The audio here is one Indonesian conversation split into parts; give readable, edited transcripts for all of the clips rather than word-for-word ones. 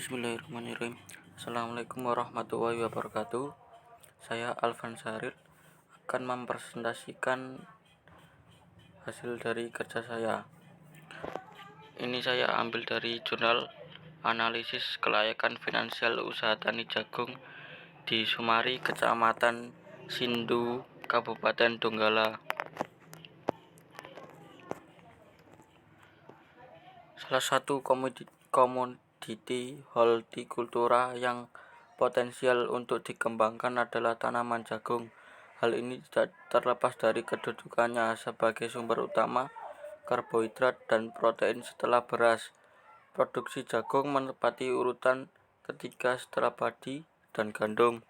Bismillahirrahmanirrahim. Assalamualaikum warahmatullahi wabarakatuh. Saya Alvan Syaril akan mempresentasikan hasil dari kerja saya. Ini saya ambil dari jurnal analisis kelayakan finansial usaha tani jagung di Sumari, Kecamatan Sindu, Kabupaten Donggala. Salah satu komoditi hortikultura yang potensial untuk dikembangkan adalah tanaman jagung. Hal ini tidak terlepas dari kedudukannya sebagai sumber utama karbohidrat dan protein setelah beras. Produksi jagung menempati urutan ketiga setelah padi dan gandum.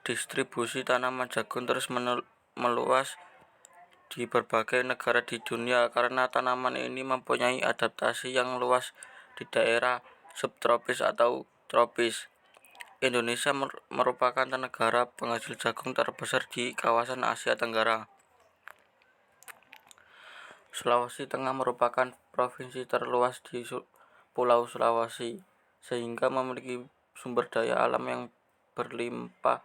Distribusi tanaman jagung terus meluas di berbagai negara di dunia karena tanaman ini mempunyai adaptasi yang luas di daerah subtropis atau tropis. Indonesia merupakan negara penghasil jagung terbesar di kawasan Asia Tenggara. Sulawesi Tengah merupakan provinsi terluas di Pulau Sulawesi, sehingga memiliki sumber daya alam yang berlimpah,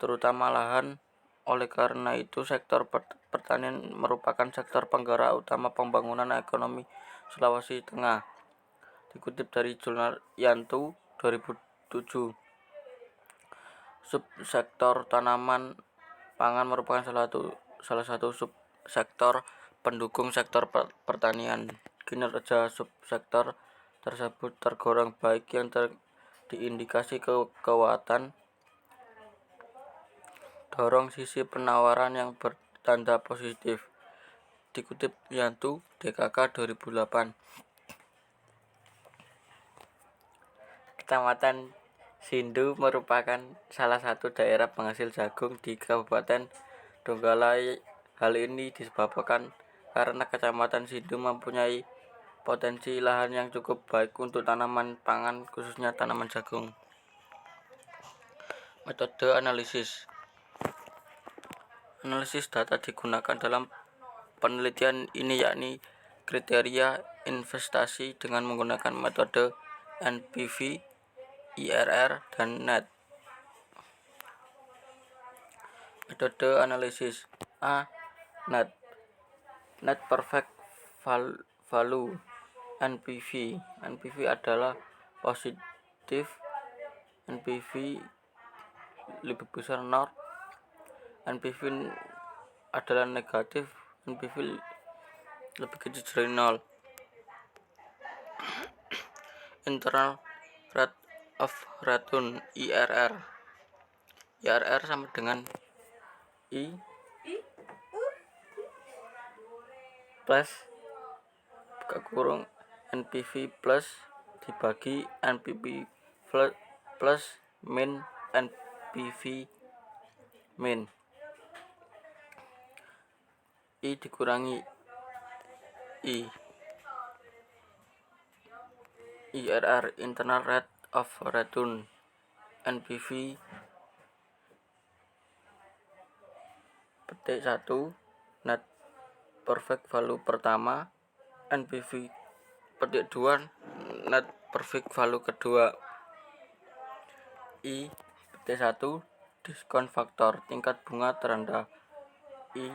terutama lahan. Oleh karena itu, sektor pertanian merupakan sektor penggerak utama pembangunan ekonomi Sulawesi Tengah. Dikutip dari jurnal Yantu 2007, subsektor tanaman pangan merupakan salah satu subsektor pendukung sektor pertanian. Kinerja subsektor tersebut tergolong baik yang diindikasi kekuatan dorong sisi penawaran yang bertanda positif. Dikutip Yantu DKK 2008. Kecamatan Sindu merupakan salah satu daerah penghasil jagung di Kabupaten Donggala. Hal ini disebabkan karena Kecamatan Sindu mempunyai potensi lahan yang cukup baik untuk tanaman pangan, khususnya tanaman jagung. Metode analisis data digunakan dalam penelitian ini, yakni kriteria investasi dengan menggunakan metode NPV, IRR, dan NET. Metode analisis A. Net Perfect Value (NPV). NPV adalah positif, NPV lebih besar 0, NPV adalah negatif, NPV lebih kecil dari 0. Internal Rate of Return (IRR). IRR sama dengan I plus NPV plus dibagi NPV plus min NPV min. I dikurangi I. IRR Internal Rate of Return. NPV petik 1 Net Perfect Value pertama, NPV petik 2 Net Perfect Value kedua. I petik 1 diskon faktor tingkat bunga terendah. I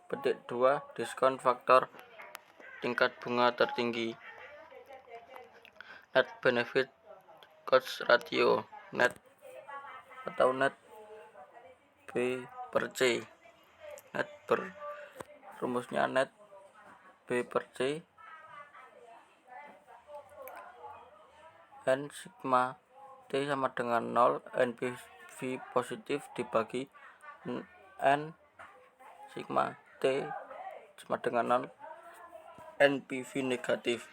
petik 2 diskon faktor tingkat bunga tertinggi. Net Benefit Cost Ratio net atau net B per C. Net rumusnya net B per C N sigma T sama dengan 0, NPV positif dibagi N sigma T sama dengan 0, NPV negatif.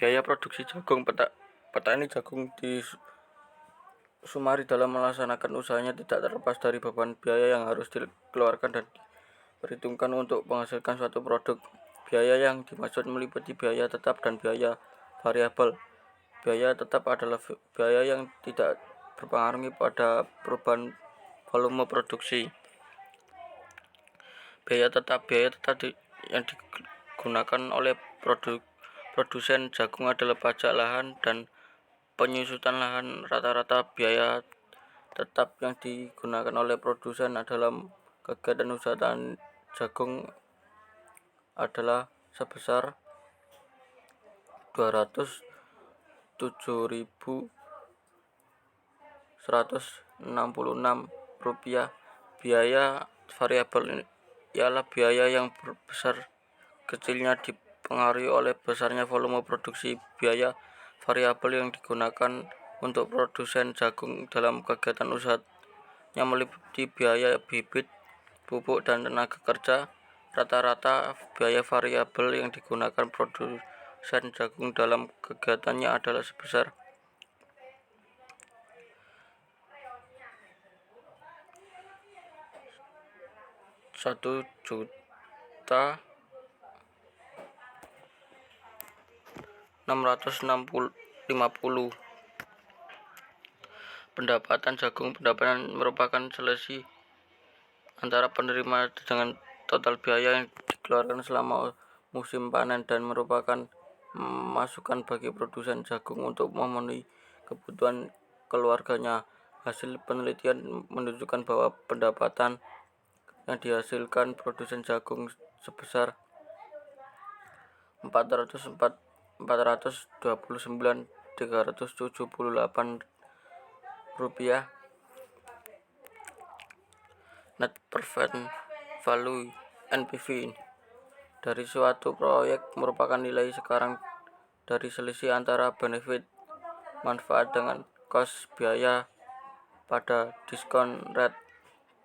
Biaya produksi jagung. Petani jagung di Sumari dalam melaksanakan usahanya tidak terlepas dari beban biaya yang harus dikeluarkan dan diperhitungkan untuk menghasilkan suatu produk. Biaya yang dimaksud meliputi biaya tetap dan biaya variabel. Biaya tetap adalah biaya yang tidak berpengaruh pada perubahan volume produksi. Biaya tetap yang digunakan oleh produsen jagung adalah pajak lahan dan penyusutan lahan. Rata-rata biaya tetap yang digunakan oleh produsen dalam kegiatan usaha tani jagung adalah sebesar Rp207.166. Biaya variabel ialah biaya yang besar kecilnya dipengaruhi oleh besarnya volume produksi. Biaya variabel yang digunakan untuk produsen jagung dalam kegiatan usahanya meliputi biaya bibit, pupuk, dan tenaga kerja. Rata-rata biaya variabel yang digunakan produsen jagung dalam kegiatannya adalah sebesar Rp1.650.000. Pendapatan jagung. Pendapatan merupakan selisih antara penerima dengan total biaya yang dikeluarkan selama musim panen dan merupakan masukan bagi produsen jagung untuk memenuhi kebutuhan keluarganya. Hasil penelitian menunjukkan bahwa pendapatan yang dihasilkan produsen jagung sebesar Rp429.378 net present value (NPV) dari suatu proyek merupakan nilai sekarang dari selisih antara benefit manfaat dengan cost biaya pada diskon rate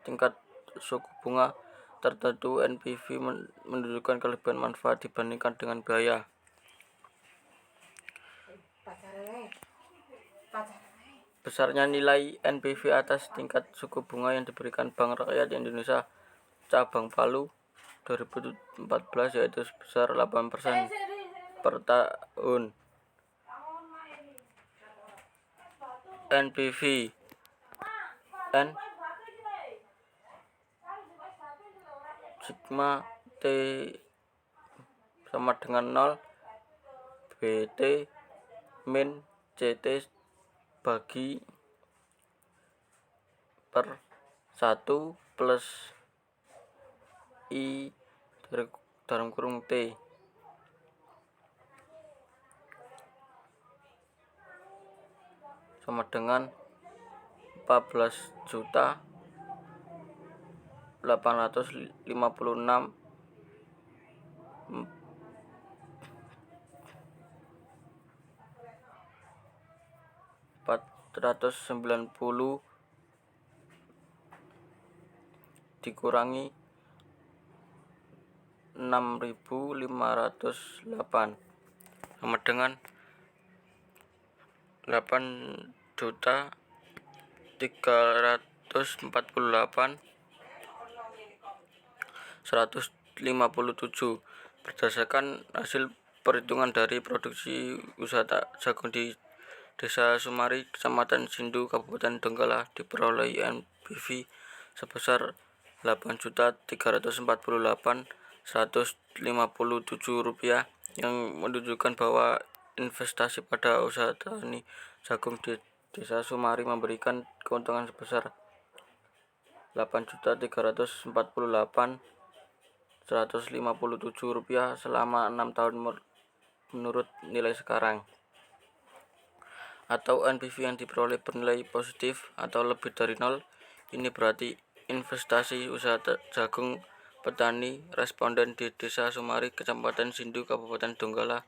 tingkat suku bunga tertentu. NPV menunjukkan kelebihan manfaat dibandingkan dengan biaya. Besarnya nilai NPV atas tingkat suku bunga yang diberikan Bank Rakyat Indonesia Cabang Palu 2014 yaitu sebesar 8% per tahun. NPV N sigma T sama dengan 0, BT min CT bagi per 1 plus I dalam kurung T sama dengan 14.490 dikurangi 6.508 sama dengan 8.348.157 berdasarkan hasil perhitungan dari produksi usaha jagung di Desa Sumari, Kecamatan Sindu, Kabupaten Donggala, diperoleh NPV sebesar Rp8.348.157 yang menunjukkan bahwa investasi pada usaha tani jagung di Desa Sumari memberikan keuntungan sebesar Rp8.348.157 selama 6 tahun menurut nilai sekarang, atau NPV yang diperoleh bernilai positif atau lebih dari 0. Ini berarti investasi usaha jagung petani responden di Desa Sumari, Kecamatan Sindu, Kabupaten Donggala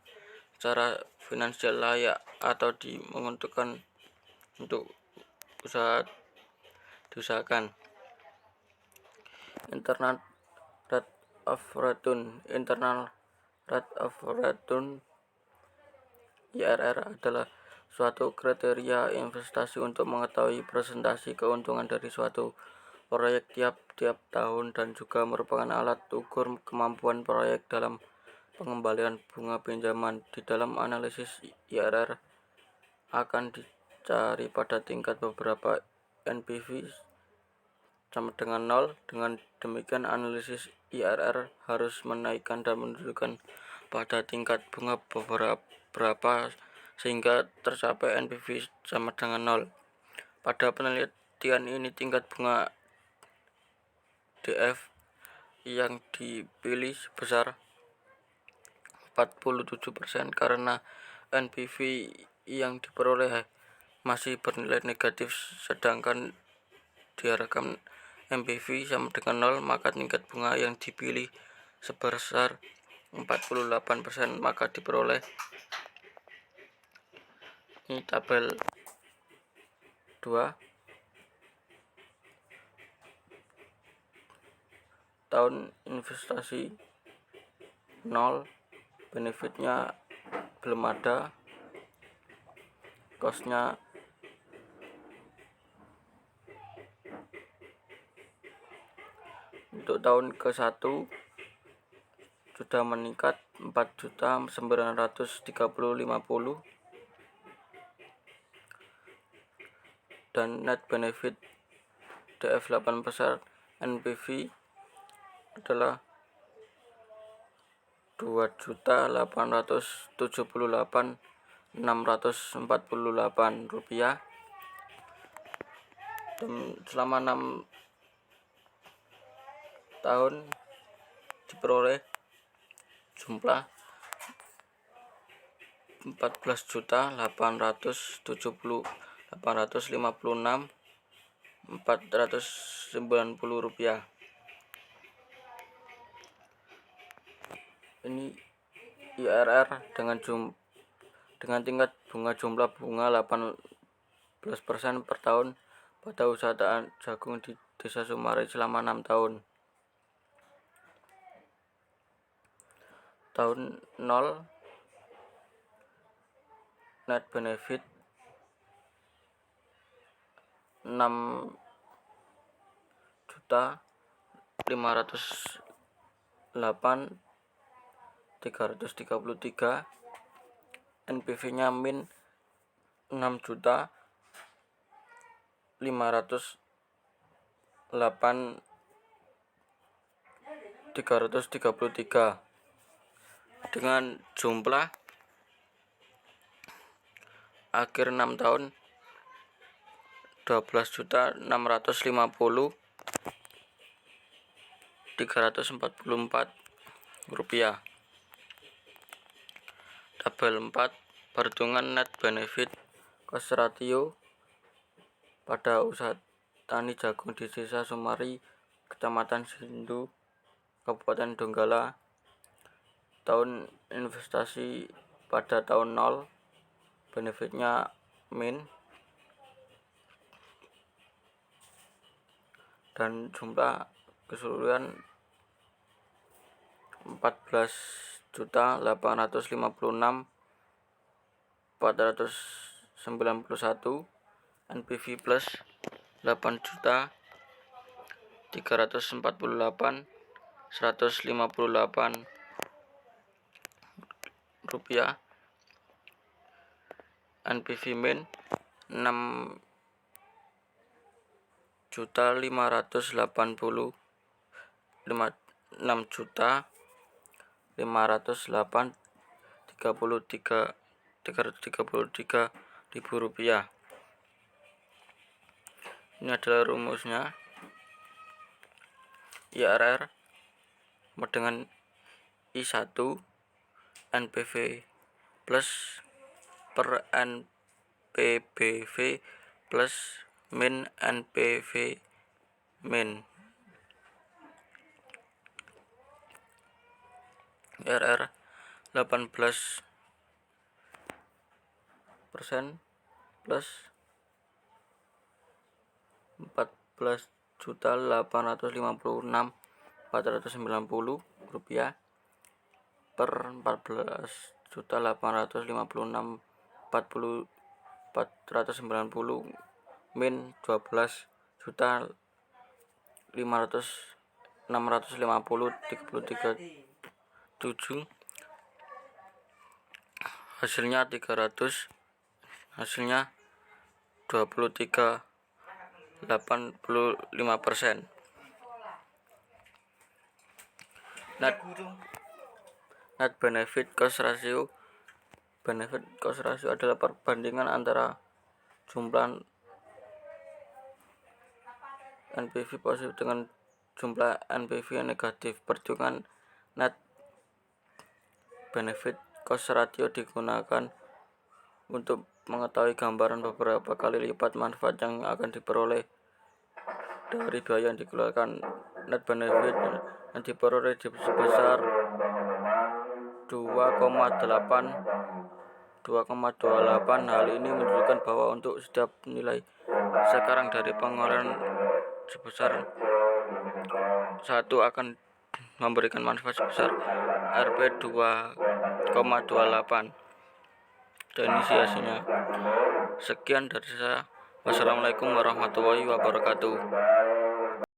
secara finansial layak atau menguntungkan untuk diusahakan. Internal rate of return IRR adalah suatu kriteria investasi untuk mengetahui presentasi keuntungan dari suatu proyek tiap tahun dan juga merupakan alat ukur kemampuan proyek dalam pengembalian bunga pinjaman. Di dalam analisis IRR akan dicari pada tingkat beberapa NPV sama dengan 0. Dengan demikian analisis IRR harus menaikkan dan menunjukkan pada tingkat bunga berapa sehingga tercapai NPV sama dengan 0. Pada penelitian ini tingkat bunga DF yang dipilih sebesar 47% karena NPV yang diperoleh masih bernilai negatif, sedangkan diharapkan NPV sama dengan 0, maka tingkat bunga yang dipilih sebesar 48%, maka diperoleh. Ini tabel 2 tahun investasi 0, benefitnya belum ada, costnya untuk tahun ke-1 sudah meningkat 4.930.50 dan net benefit DF 8% NPV adalah 2.878.648 rupiah. Dan selama 6 tahun diperoleh jumlah 14.856.490 rupiah. Ini IRR dengan tingkat jumlah bunga 18% per tahun pada usaha jagung di Desa Sumari selama 6 tahun. Tahun 0 net benefit 6.508.333, NPV-nya min 6.508.333 dengan jumlah akhir 6 tahun 12.650.344 rupiah. Tabel 4 perhitungan net benefit cost ratio pada usaha tani jagung di Desa Sumari, Kecamatan Sindu, Kabupaten Donggala. Tahun investasi pada tahun 0, benefitnya min, dan jumlah keseluruhan 14.856.491, NPV plus 8.348.158 rupiah, NPV min 6.508.333 ribu rupiah. Ini adalah rumusnya. IRR dengan I1 NPV plus per NPBV plus min NPV min. IRR 18% plus 14.856.490 rupiah per 14.856.490 min 12.650.33 hasilnya 23 85%. Net benefit cost ratio adalah perbandingan antara jumlah NPV positif dengan jumlah NPV negatif. Perhitungan net benefit cost ratio digunakan untuk mengetahui gambaran beberapa kali lipat manfaat yang akan diperoleh dari biaya yang dikeluarkan. Net benefit yang diperoleh sebesar 2,28. Hal ini menunjukkan bahwa untuk setiap nilai sekarang dari pengeluaran sebesar 1 akan memberikan manfaat sebesar Rp 2,28. Definisinya. Sekian dari saya. Wassalamualaikum warahmatullahi wabarakatuh.